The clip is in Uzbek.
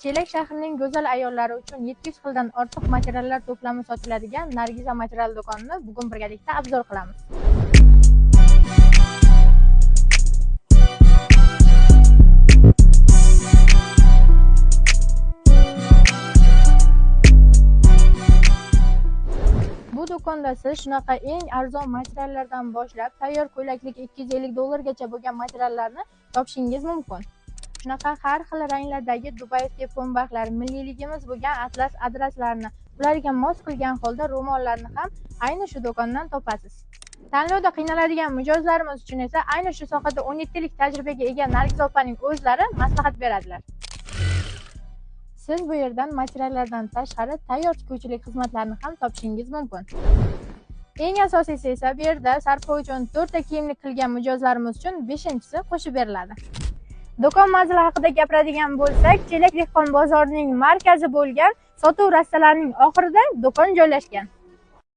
Chelak shahrining go'zal ayollari uchun 700 xildan ortiq materiallar to'plami sotiladigan Nargiza material do'konini bugun birgalikda obzor qilamiz. Bu do'konda siz shunaqa eng arzon materiallardan boshlab tayyor ko'ylaklik $250 bo'lgan materiallarni topishingiz mumkin. Shunaqa har xil ranglardagi dubayskiy pumbaxlar, milliyligimiz bo'lgan atlas adreslarni, ularga mos qilgan holda ro'mollarni ham ayni shu do'kondan topasiz. Tanlovda qiynaladigan mijozlarimiz uchun esa ayni shu sohada 17 yillik tajribaga ega Nargiza opaning o'zlari maslahat beradilar. Siz bu yerdan materiallardan tashqari tayyor tikuvchilik xizmatlarini ham topishingiz mumkin. Eng asosiysi esa bu yerda sarpo uchun 4 ta kiyimlik qilgan mijozlarimiz uchun 5-chisi qo'shib beriladi. Do'kon manzili haqida gapiradigan bo'lsak, Chelak dehqon bozorining markazi bo'lgan sotuv rastalarining oxirida do'kon joylashgan.